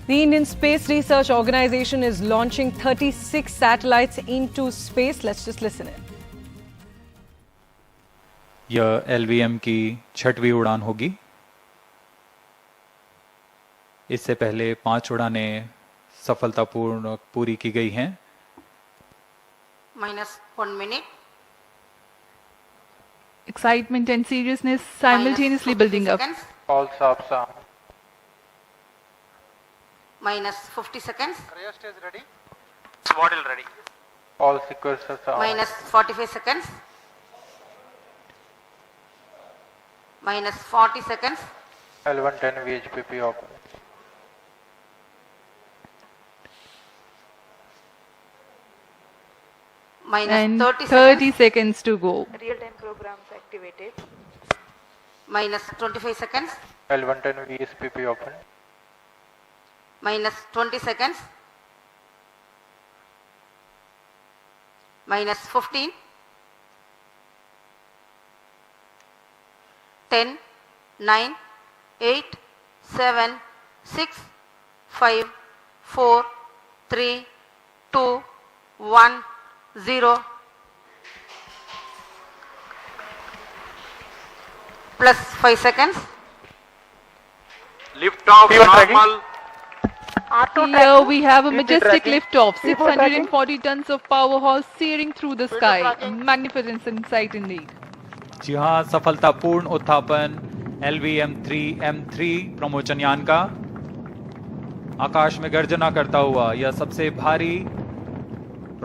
The Indian Space Research Organization is launching 36 satellites into space. Let's just listen in. यह LVM की 6वीं उड़ान होगी। इससे पहले 5 उड़ानें सफलतापूर्ण पूरी की गई हैं। -1 minute. Excitement and seriousness simultaneously building up. All subs are. -50 seconds. Cryostat is ready. Swaddle ready. All sequences are. -45 seconds. -40 seconds. L110 VHPP open. And -30 30 seconds to go. Real-time programs activated. -25 seconds. L110 VSPP open. -20 seconds. -15. 10, 9, 8, 7, 6, 5, 4, 3, 2, 1, 0. Plus 5 seconds. Liftoff P1 tracking. normal. Here we have a P2 majestic tracking. liftoff, P4 tracking. 640 tons of powerhouse searing through the sky. A magnificent sight indeed. जी हाँ, सफलतापूर्ण उत्थापन LVM-3M3 प्रमोचन यान का आकाश में गर्जना करता हुआ यह सबसे भारी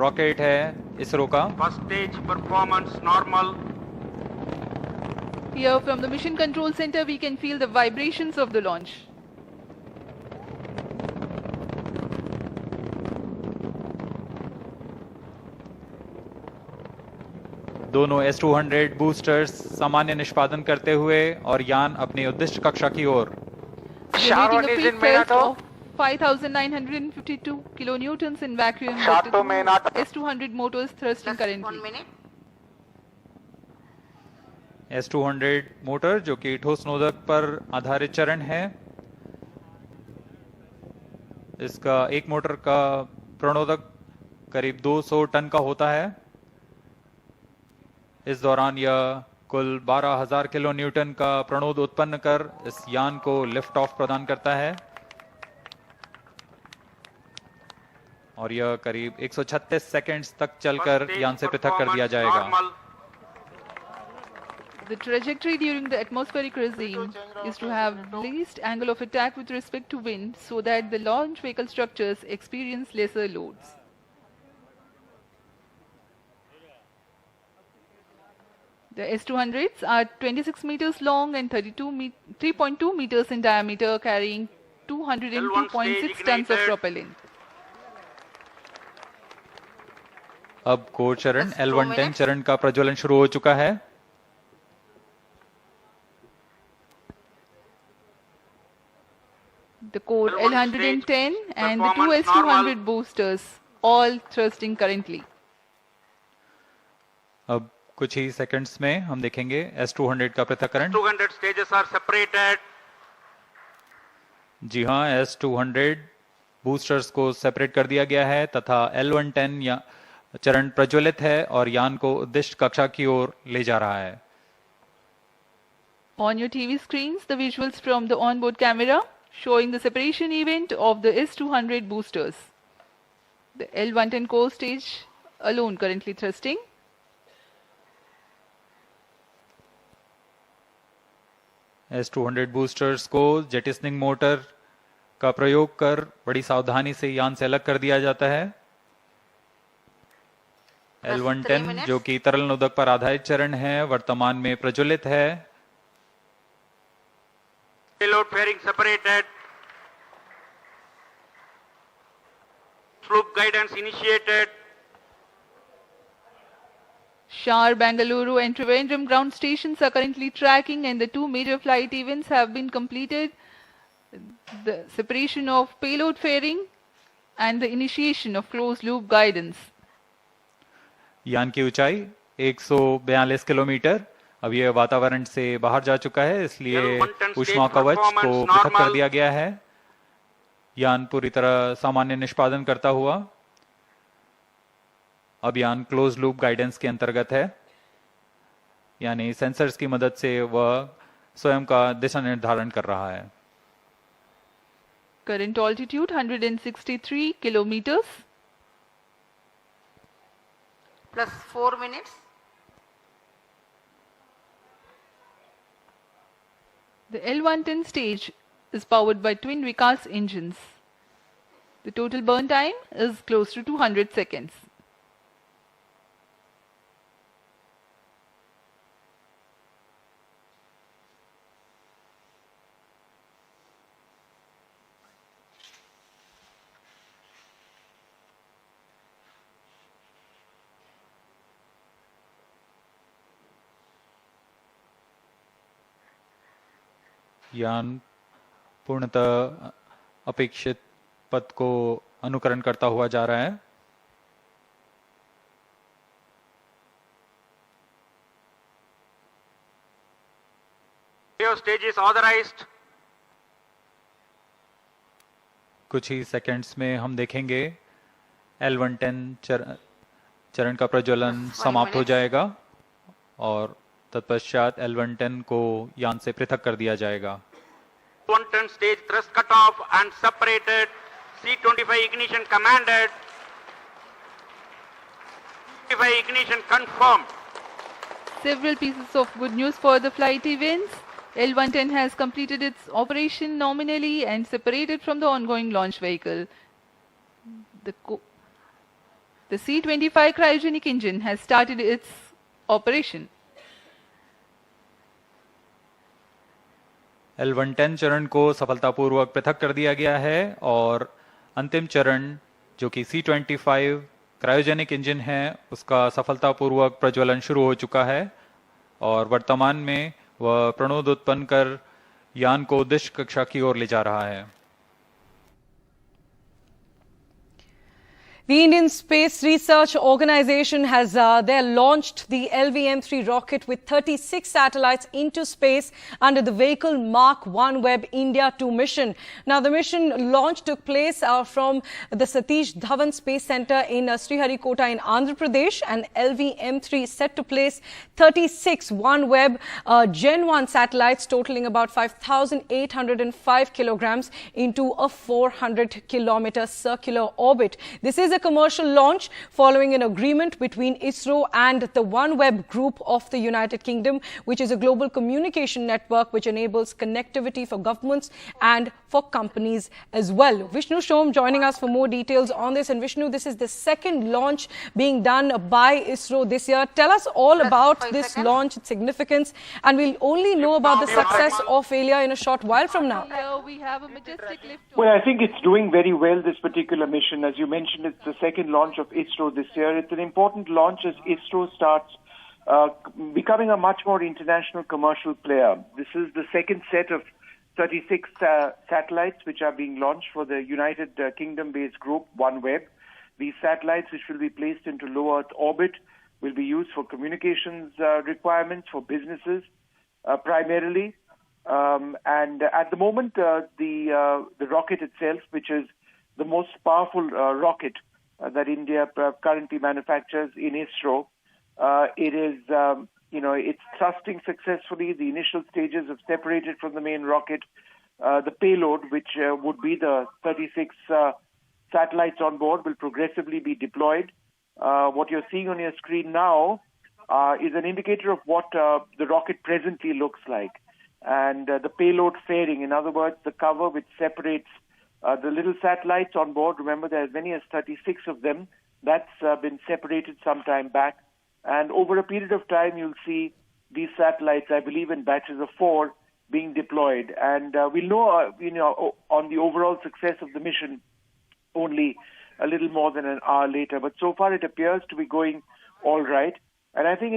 रॉकेट है इसरो का। First stage performance normal. Here from the mission control center we can feel the vibrations of the launch. दोनों S-200 बूस्टर्स सामान्य निष्पादन करते हुए और यान अपनी उद्दिष्ट कक्षा की ओर। Generating a peak thrust of 5,952 kilonewtons in vacuum with the two S-200 motors thrusting Plus 1 currently. minute. S-200 motor जो कि ठोस नोदक पर आधारित चरण है। इसका एक मोटर का प्रणोदक करीब 200 टन का होता है। इस दौरान यह कुल 12,000 किलो न्यूटन का प्रणोद उत्पन्न कर इस यान को लिफ्ट ऑफ प्रदान करता है और यह करीब 136 सेकंड्स तक चलकर यान से पृथक कर दिया जाएगा। Normal. The trajectory during the atmospheric regime is to have least angle of attack with respect to wind so that the launch vehicle structures experience lesser loads. The S-200s are 26 meters long and 3.2 meters in diameter, carrying 202.6 tons of propellant. अब core चरण Just 2 L110 minutes. चरण का प्रज्वलन शुरू हो चुका है। The core L1 L110 and the two performance S-200 normal. boosters, all thrusting currently. अब कुछ ही सेकंड्स में हम देखेंगे S-200 का पृथक्करण। 200 stages are separated. जी हाँ, S-200 बूस्टर्स को सेपरेट कर दिया गया है तथा L110 या चरण प्रज्वलित है और यान को उद्दिष्ट कक्षा की ओर ले जा रहा है। On your TV screens, the visuals from the onboard camera showing the separation event of the S-200 boosters. The L110 core stage alone currently thrusting. S-200 boosters को जेटिसनिंग मोटर का प्रयोग कर बड़ी सावधानी से यान से अलग कर दिया जाता है। Plus 3 L110 minutes. जो कि तरल नोदक पर आधारित चरण है वर्तमान में प्रज्वलित है। Payload fairing separated. Slope guidance initiated. Shar, Bangalore and Trivandrum ground stations are currently tracking and the two major flight events have been completed. The separation of payload fairing and the initiation of closed loop guidance. यान की ऊंचाई 142 kilometre. अब यह वातावरण से बाहर जा चुका है, इसलिए L110 ऊष्मा stage कवच को performance पृथक कर normal. दिया गया है। यान पूरी तरह सामान्य निष्पादन करता हुआ अब यान क्लोज लूप गाइडेंस के अंतर्गत है, यानी सेंसर्स की मदद से वह स्वयं का दिशा निर्धारण कर रहा है। Current altitude 163 kilometers. plus 4 minutes. The L110 stage is powered by twin Vikas engines. The total burn time is close to 200 seconds. यान पूर्णतः अपेक्षित पथ को अनुकरण करता हुआ जा रहा है। Stage is authorized. कुछ ही सेकंड्स में हम देखेंगे L110 चरण का प्रज्वलन समाप्त हो जाएगा और तत्पश्चात L110 को यान से पृथक कर दिया जाएगा। 110 stage thrust cut off and separated. C25 ignition commanded. 25 ignition confirmed. Several pieces of good news for the flight events. L110 has completed its operation nominally and separated from the ongoing launch vehicle. The C25 cryogenic engine has started its operation. L110 चरण को सफलतापूर्वक पृथक कर दिया गया है और अंतिम चरण जो कि C25 क्रायोजेनिक इंजन है उसका सफलतापूर्वक प्रज्वलन शुरू हो चुका है और वर्तमान में वह प्रणोद उत्पन्न कर यान को उद्देश्य कक्षा की ओर ले जा रहा है। The Indian Space Research Organisation has launched the LVM-3 rocket with 36 satellites into space under the vehicle Mark OneWeb India-2 mission. Now, the mission launch took place from the Satish Dhawan Space Centre in Sriharikota in Andhra Pradesh, and LVM-3 is set to place 36 OneWeb Gen 1 satellites totaling about 5,805 kilograms into a 400-kilometer circular orbit. This is a commercial launch following an agreement between ISRO and the OneWeb Group of the United Kingdom, which is a global communication network which enables connectivity for governments and for companies as well. Vishnu Shom joining us for more details on this. And Vishnu, this is the second launch being done by ISRO this year. Tell us all about this launch, its significance, and we'll only know about the success or failure in a short while from now. Here we have a majestic lift. Well, I think it's doing very well, this particular mission. As you mentioned, it's the second launch of ISRO this year. It's an important launch as ISRO starts becoming a much more international commercial player. This is the second set of 36 satellites which are being launched for the United Kingdom-based group OneWeb. These satellites, which will be placed into low Earth orbit, will be used for communications requirements for businesses primarily. And at the moment, the rocket itself, which is the most powerful rocket that India currently manufactures in ISRO, it is, it's thrusting successfully. The initial stages have separated from the main rocket. The payload, which would be the 36 satellites on board, will progressively be deployed. What you're seeing on your screen now is an indicator of what the rocket presently looks like. And the payload fairing, in other words, the cover which separates the little satellites on board. Remember, there are as many as 36 of them. That's been separated some time back. And over a period of time, you'll see these satellites, I believe in batches of 4, being deployed. And we'll know, on the overall success of the mission only a little more than an hour later. But so far, it appears to be going all right. And I think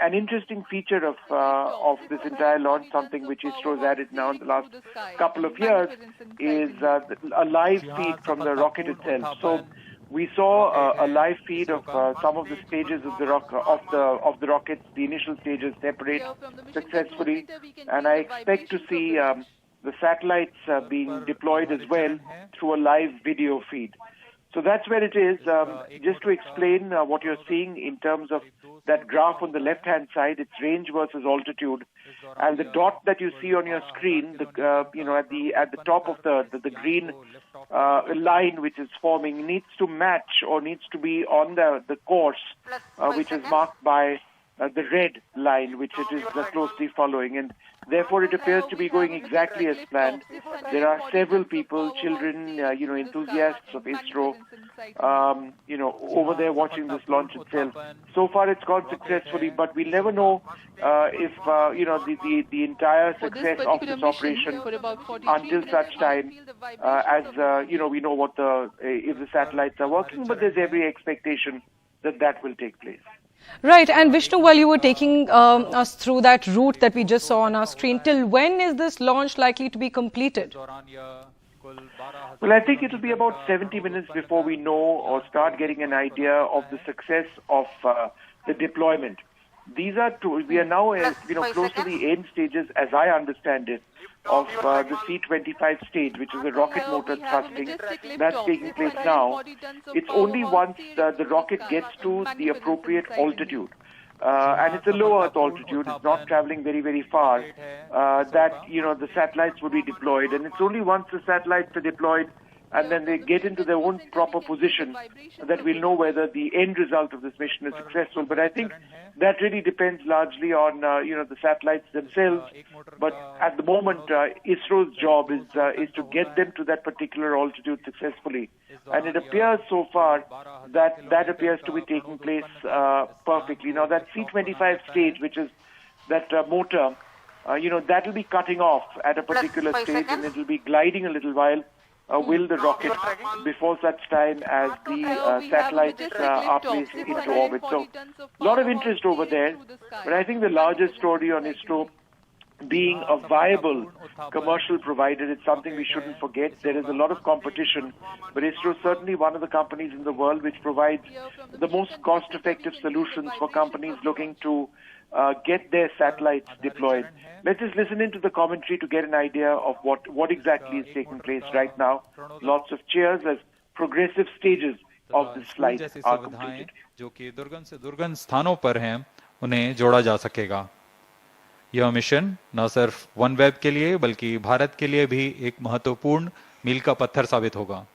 an interesting feature of this entire launch, something which ISRO has added now in the last couple of years, is a live feed from the rocket itself. So we saw a live feed of some of the stages of the rockets, the initial stages separate successfully, and I expect to see the satellites being deployed as well through a live video feed. So that's where it is. Just to explain what you're seeing in terms of that graph on the left-hand side, it's range versus altitude, and the dot that you see on your screen, at the top of the green line which is forming, needs to match or needs to be on the course which is marked by the red line, which it is closely following, and therefore it appears to be going exactly as planned. There are several people, children, enthusiasts of ISRO, over there watching this launch itself. So far it's gone successfully, but we'll never know if, the entire success of this operation until such time as, we know what if the satellites are working, but there's every expectation that will take place. Right, and Vishnu, while you were taking us through that route that we just saw on our screen, till when is this launch likely to be completed? Well, I think it will be about 70 minutes before we know or start getting an idea of the success of the deployment. We are now close to the end stages, as I understand it, of the C-25 stage, which is a rocket motor thrusting. That's taking place now. It's only once the rocket gets to the appropriate altitude, and it's a low Earth altitude, it's not traveling very, very far, that, the satellites will be deployed. And it's only once the satellites are deployed and then they get into their own proper position that we'll know whether the end result of this mission is successful. But I think that really depends largely on, the satellites themselves. But at the moment, ISRO's job is to get them to that particular altitude successfully. And it appears so far that appears to be taking place perfectly. Now, that C-25 stage, which is that motor, that will be cutting off at a particular stage, and it will be gliding a little while. Will the rocket before such time as the satellites are placed into orbit. So, a lot of interest over there. But I think the largest story on ISRO being a viable commercial provider, it's something we shouldn't forget. There is a lot of competition, but ISRO is certainly one of the companies in the world which provides the most cost-effective solutions for companies looking to get their satellites deployed. Let's just listen into the commentary to get an idea of what exactly is taking place right now. Lots of cheers as progressive stages of this flight are completed. जो कि दुर्गम से दुर्गम स्थानों पर हैं, उन्हें जोड़ा जा सकेगा. यह मिशन न सिर्फ OneWeb के लिए बल्कि भारत के लिए भी एक महत्वपूर्ण मील का पत्थर साबित होगा.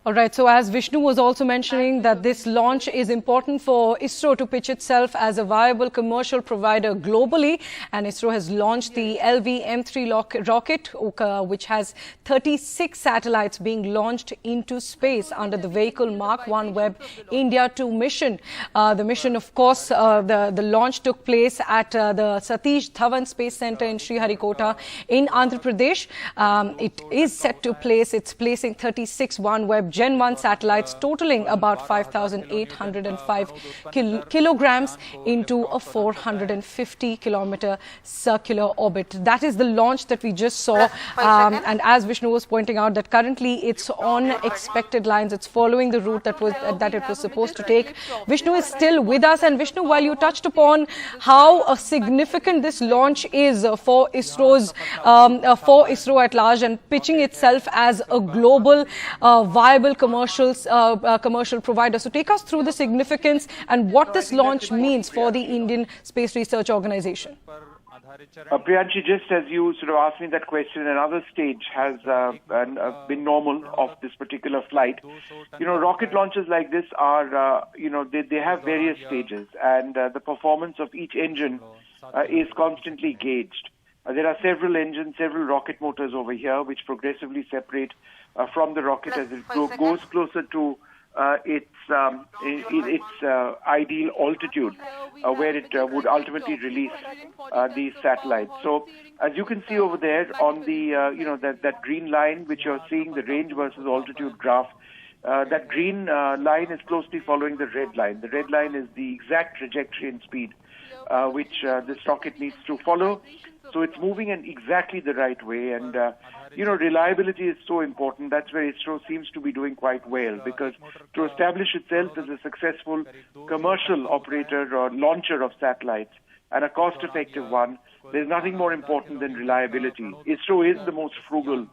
All right, so as Vishnu was also mentioning that this launch is important for ISRO to pitch itself as a viable commercial provider globally, and ISRO has launched the LV-M3 rocket, which has 36 satellites being launched into space under the vehicle Mark OneWeb India-2 mission. The mission, of course, the launch took place at the Satish Dhawan Space Centre in Sriharikota in Andhra Pradesh. It is set to place, it's placing 36 OneWeb Gen 1 satellites totaling about 5,805 kilograms into a 450-kilometer circular orbit. That is the launch that we just saw. And as Vishnu was pointing out, that currently it's on expected lines. It's following the route that it was supposed to take. Vishnu is still with us. And Vishnu, while you touched upon how significant this launch is for ISRO at large and pitching itself as a global viable commercial provider. So take us through the significance and what this launch means for the Indian Space Research Organization. Priyanshi, just as you sort of asked me that question, another stage has been normal of this particular flight. Rocket launches like this are, they have various stages, and the performance of each engine is constantly gauged. There are several engines, several rocket motors over here, which progressively separate from the rocket as it goes closer to its ideal altitude, where it would ultimately release these satellites. So, as you can see over there on the that green line, which you're seeing, the range versus altitude graph, that green line is closely following the red line. The red line is the exact trajectory and speed which this rocket needs to follow. So it's moving in exactly the right way. And, reliability is so important. That's where ISRO seems to be doing quite well, because to establish itself as a successful commercial operator or launcher of satellites, and a cost-effective one, there's nothing more important than reliability. ISRO is the most frugal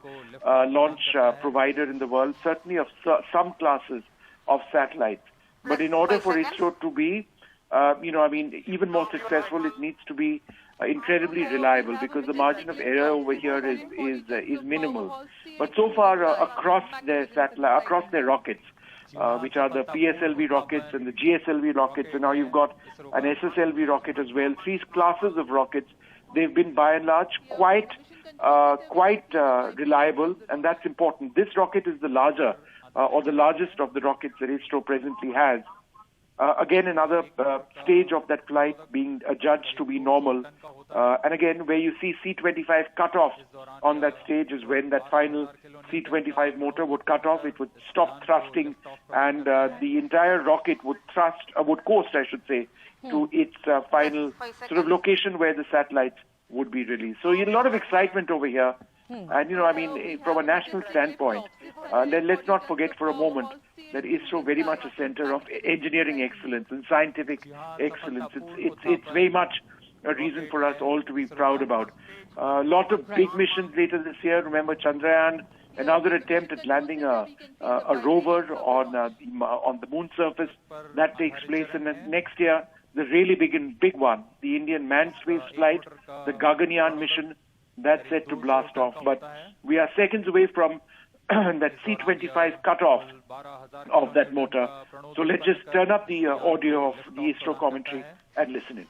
launch provider in the world, certainly of some classes of satellites. But in order for ISRO to be, even more successful, it needs to be incredibly reliable, because the margin of error over here is minimal. But so far, across their rockets, which are the PSLV rockets and the GSLV rockets, and now you've got an SSLV rocket as well. 3 classes of rockets. They've been by and large quite reliable, and that's important. This rocket is the larger or the largest of the rockets that ISRO presently has. Again, another stage of that flight being adjudged to be normal. And again, where you see C-25 cut off on that stage is when that final C-25 motor would cut off. It would stop thrusting, and the entire rocket would coast, to its final sort of location where the satellites would be released. So a lot of excitement over here. And, from a national standpoint, let's not forget for a moment that ISRO very much a center of engineering excellence and scientific excellence. It's very much a reason for us all to be proud about. A lot of big missions later this year. Remember Chandrayaan, another attempt at landing a rover on the moon surface. That takes place in the next year. The really big one, the Indian manned space flight, the Gaganyaan mission, that's set to blast off. But we are seconds away from that C-25 cutoff of that motor. So let's just turn up the audio of the ISRO commentary and listen in.